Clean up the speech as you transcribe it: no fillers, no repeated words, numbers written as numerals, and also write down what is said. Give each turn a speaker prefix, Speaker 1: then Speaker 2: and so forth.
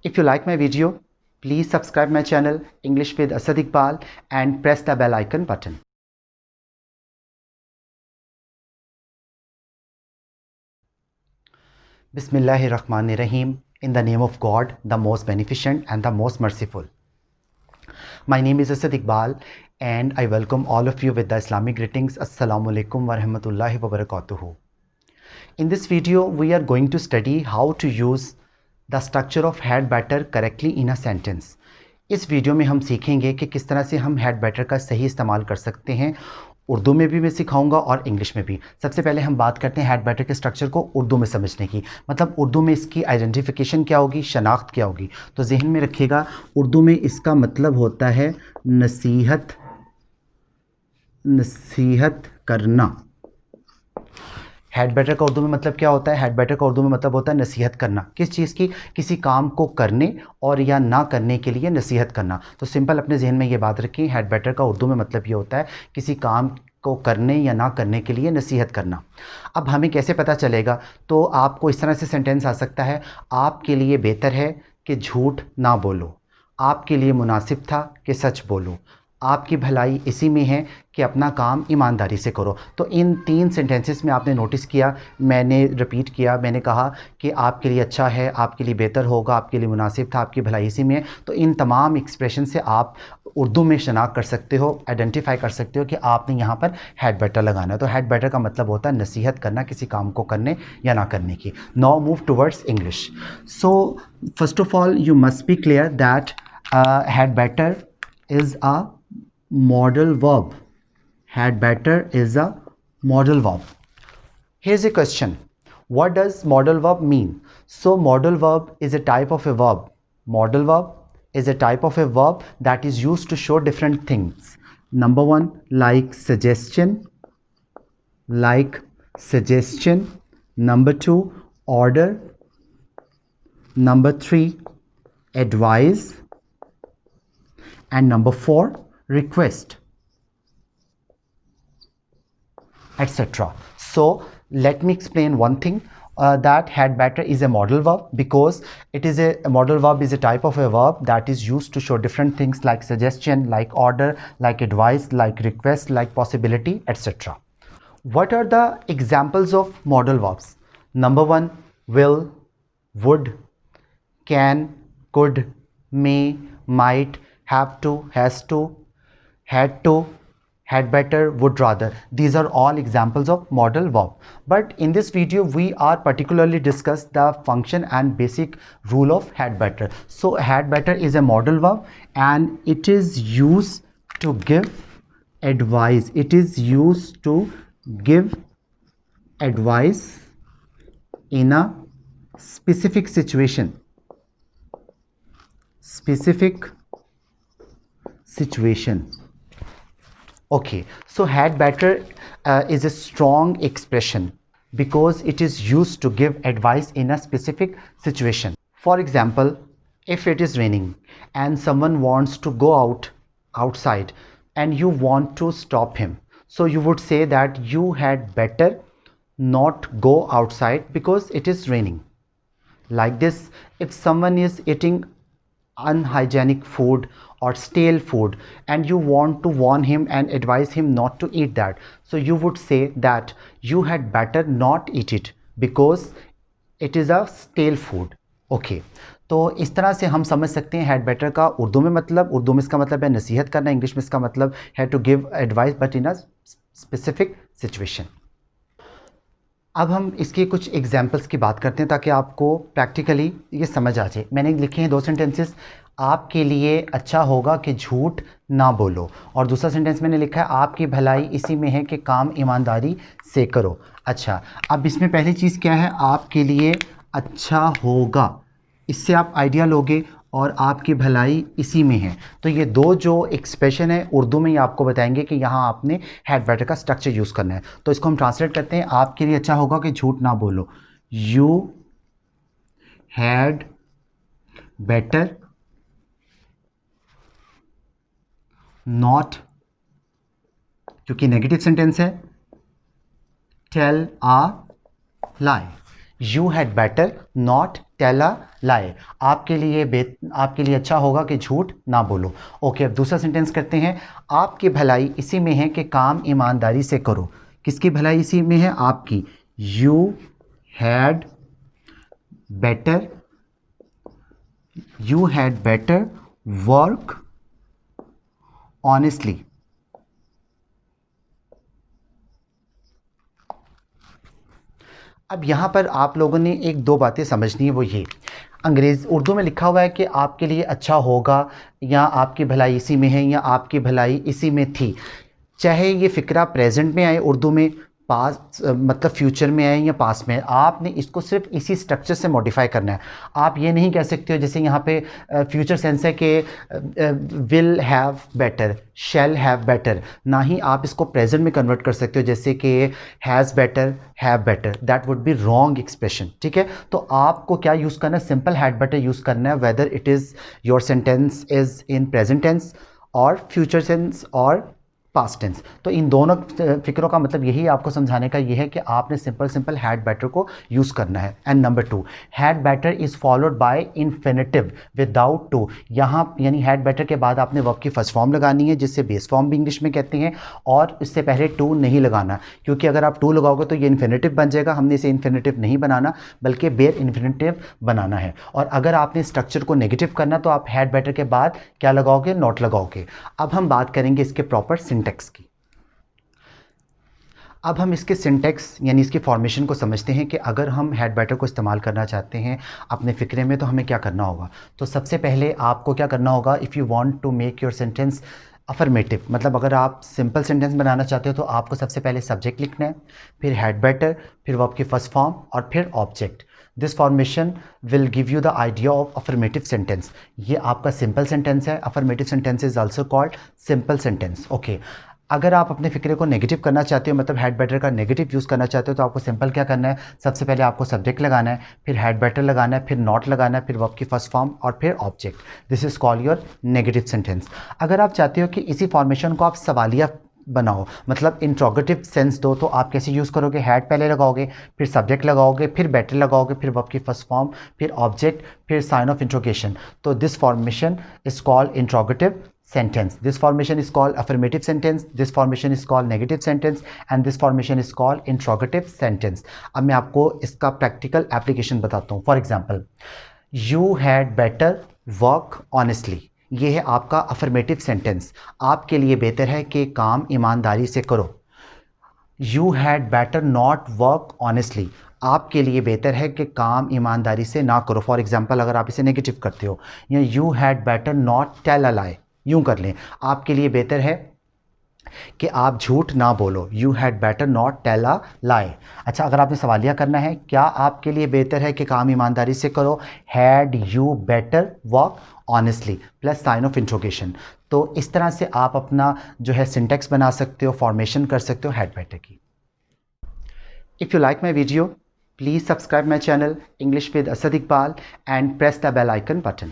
Speaker 1: If you like my video, please subscribe my channel English with Asad Iqbal and press the bell icon button. Bismillahirrahmanirrahim. In the name of God, the most beneficent and the most merciful. My name is Asad Iqbal and I welcome all of you with the Islamic greetings. Assalamu alaikum wa rahmatullahi wa barakatuhu. In this video, we are going to study how to use the structure of had better correctly in a sentence. इस video में हम सीखेंगे कि किस तरह से हम had better का सही इस्तेमाल कर सकते हैं। उर्दू में भी मैं सिखाऊंगा और इंग्लिश में भी। सबसे पहले हम बात करते हैं had better के स्ट्रक्चर को उर्दू में समझने की। मतलब उर्दू में इसकी आइडेंटिफिकेशन क्या होगी, शनाख्त क्या होगी। तो जहन में रखिएगा, उर्दू में इसका मतलब होता है नसीहत करना। हैड बेटर का उर्दू में मतलब क्या होता है? हैड बेटर का उर्दू में मतलब होता है नसीहत करना। किस चीज़ की? किसी काम को करने और या ना करने के लिए नसीहत करना। तो सिंपल अपने जहन में ये बात रखिए, हैड बेटर का उर्दू में मतलब ये होता है किसी काम को करने या ना करने के लिए नसीहत करना। अब हमें कैसे पता चलेगा? तो आपको इस तरह से सेंटेंस आ सकता है, आपके लिए बेहतर है कि झूठ ना बोलो, आपके लिए मुनासिब था कि सच बोलो, आपकी भलाई इसी में है कि अपना काम ईमानदारी से करो। तो इन तीन सेंटेंसेस में आपने नोटिस किया, मैंने रिपीट किया, मैंने कहा कि आपके लिए अच्छा है, आपके लिए बेहतर होगा, आपके लिए मुनासिब था, आपकी भलाई इसी में है। तो इन तमाम एक्सप्रेशन से आप उर्दू में शनाख्त कर सकते हो, आइडेंटिफाई कर सकते हो कि आपने यहाँ पर हैड बेटर लगाना है। तो हैड बेटर का मतलब होता है नसीहत करना किसी काम को करने या ना करने की। Now move towards English. So first of all you must be clear that had better is a modal verb. Had better is a modal verb. Here's a question. What does modal verb mean? So modal verb is a type of a verb. Modal verb is a type of a verb that is used to show different things. Number one, like suggestion. Number two, order. Number three, advise. And number four, request, etc. So let me explain one thing, that had better is a modal verb because it is a modal verb is a type of a verb that is used to show different things like suggestion, like order, like advice, like request, like possibility, etc. What are the examples of modal verbs? Number one, will, would, can, could, may, might, have to, has to, had to, had better, would rather. These are all examples of modal verb. But in this video, we are particularly discuss the function and basic rule of had better. So had better is a modal verb and it is used to give advice. It is used to give advice in a specific situation. Okay, so had better is a strong expression because it is used to give advice in a specific situation. For example, if it is raining and someone wants to go outside and you want to stop him, so you would say that you had better not go outside because it is raining. Like this, if someone is eating unhygienic food or stale food and you want to warn him and advise him not to eat that, so you would say that you had better not eat it because it is a stale food. Okay, तो इस तरह से हम समझ सकते हैं had better का उर्दू में मतलब, उर्दू में इसका मतलब है नसीहत करना, इंग्लिश में इसका मतलब है to give advice but in a specific situation. अब हम इसके कुछ एग्जाम्पल्स की बात करते हैं ताकि आपको प्रैक्टिकली ये समझ आ जाए। मैंने लिखे हैं दो सेंटेंसेस, आपके लिए अच्छा होगा कि झूठ ना बोलो, और दूसरा सेंटेंस मैंने लिखा है आपकी भलाई इसी में है कि काम ईमानदारी से करो। अच्छा, अब इसमें पहली चीज़ क्या है? आपके लिए अच्छा होगा, इससे आप आइडिया लोगे, और आपकी भलाई इसी में है। तो ये दो जो एक्सप्रेशन है उर्दू में ये आपको बताएंगे कि यहाँ आपने हैड बेटर का स्ट्रक्चर यूज़ करना है। तो इसको हम ट्रांसलेट करते हैं, आपके लिए अच्छा होगा कि झूठ ना बोलो, यू हैड बेटर नॉट, क्योंकि नेगेटिव सेंटेंस है, tell a lie, you had better not tell a lie, आपके लिए अच्छा होगा कि झूठ ना बोलो। ओके, अब दूसरा सेंटेंस करते हैं। आपकी भलाई इसी में है कि काम ईमानदारी से करो। किसकी भलाई इसी में है? आपकी। You had better work honestly. अब यहाँ पर आप लोगों ने एक दो बातें समझनी है, वो ये उर्दू में लिखा हुआ है कि आपके लिए अच्छा होगा, या आपकी भलाई इसी में है, या आपकी भलाई इसी में थी। चाहे ये फ़िक्रा प्रेजेंट में आए उर्दू में, पास मतलब फ्यूचर में आए या पास में, आपने इसको सिर्फ इसी स्ट्रक्चर से मॉडिफाई करना है। आप ये नहीं कह सकते हो, जैसे यहाँ पे फ्यूचर सेंस है कि will have better, shall have better, ना ही आप इसको प्रेजेंट में कन्वर्ट कर सकते हो जैसे कि has better, have better. That would be wrong expression, ठीक है। तो आपको क्या यूज़ करना है? सिंपल हैड बेटर यूज़ करना है, whether it is your sentence is in present tense और फ्यूचर टेंस और पास्ट टेंस। तो इन दोनों फिक्रों का मतलब यही आपको समझाने का ये है कि आपने सिंपल हैड बेटर को यूज़ करना है। And number 2, had better is followed by infinitive without to. यहाँ यानी हैड बेटर के बाद आपने वर्ब की फर्स्ट फॉर्म लगानी है, जिससे बेस फॉर्म भी इंग्लिश में कहते हैं, और इससे पहले टू नहीं लगाना, क्योंकि अगर आप टू लगाओगे तो ये इन्फिनेटिव बन जाएगा। हमने इसे इन्फिनेटिव नहीं बनाना, बल्कि बेयर इन्फिनेटिव बनाना है। और अगर आपने स्ट्रक्चर को नेगेटिव करना तो आप हैड बेटर के बाद क्या लगाओगे? नॉट लगाओगे। अब हम बात करेंगे इसके प्रॉपर सिंटेक्स की। अब हम इसके सिंटेक्स यानी इसकी फॉर्मेशन को समझते हैं कि अगर हम हैड बेटर को इस्तेमाल करना चाहते हैं अपने फ़िक्रे में तो हमें क्या करना होगा। तो सबसे पहले आपको क्या करना होगा? If you want to make your sentence affirmative, मतलब अगर आप सिंपल सेंटेंस बनाना चाहते हो तो आपको सबसे पहले सब्जेक्ट लिखना है, फिर हैड बेटर, फिर वर्ब की फर्स्ट फॉर्म और फिर object. This formation will give you the idea of affirmative sentence. ये आपका सिंपल सेंटेंस है। Affirmative sentence is also called simple sentence. Okay, अगर आप अपने फ़िक्रे को नेगेटिव करना चाहते हो, मतलब हैड बेटर का नेगेटिव यूज़ करना चाहते हो, तो आपको सिंपल क्या करना है? सबसे पहले आपको सब्जेक्ट लगाना है, फिर हैड बेटर लगाना है, फिर नॉट लगाना है, फिर वर्ब की फर्स्ट फॉर्म और फिर object. This is called your negative sentence. अगर आप चाहते हो कि इसी फॉर्मेशन को आप सवालिया बनाओ, मतलब इंट्रोगेटिव सेंस दो, तो आप कैसे यूज़ करोगे? हैड पहले लगाओगे, फिर सब्जेक्ट लगाओगे, फिर बेटर लगाओगे, फिर वर्ब की फर्स्ट फॉर्म, फिर ऑब्जेक्ट, फिर साइन ऑफ इंट्रोगेशन। तो this formation is called interrogative sentence. This formation is called affirmative sentence. This formation is called negative sentence, and this formation is called interrogative sentence. अब मैं आपको इसका practical application बताता हूँ। For example, you had better work honestly, ये है आपका affirmative sentence. आपके लिए बेहतर है कि काम ईमानदारी से करो। You had better not work honestly, आपके लिए बेहतर है कि काम ईमानदारी से ना करो। फॉर एग्जाम्पल, अगर आप इसे नेगेटिव करते हो, या you had better not tell a lie, यूं कर लें, आपके लिए बेहतर है कि आप झूठ ना बोलो। You had better not tell a lie. अच्छा, अगर आपने सवालिया करना है, क्या आपके लिए बेहतर है कि काम ईमानदारी से करो? Had you better work honestly plus sign of interrogation. तो इस तरह से आप अपना जो है सिंटेक्स बना सकते हो, फॉर्मेशन कर सकते हो हैड बेटर की। If you like my video, please subscribe my channel English with Asad Iqbal and press the bell icon button.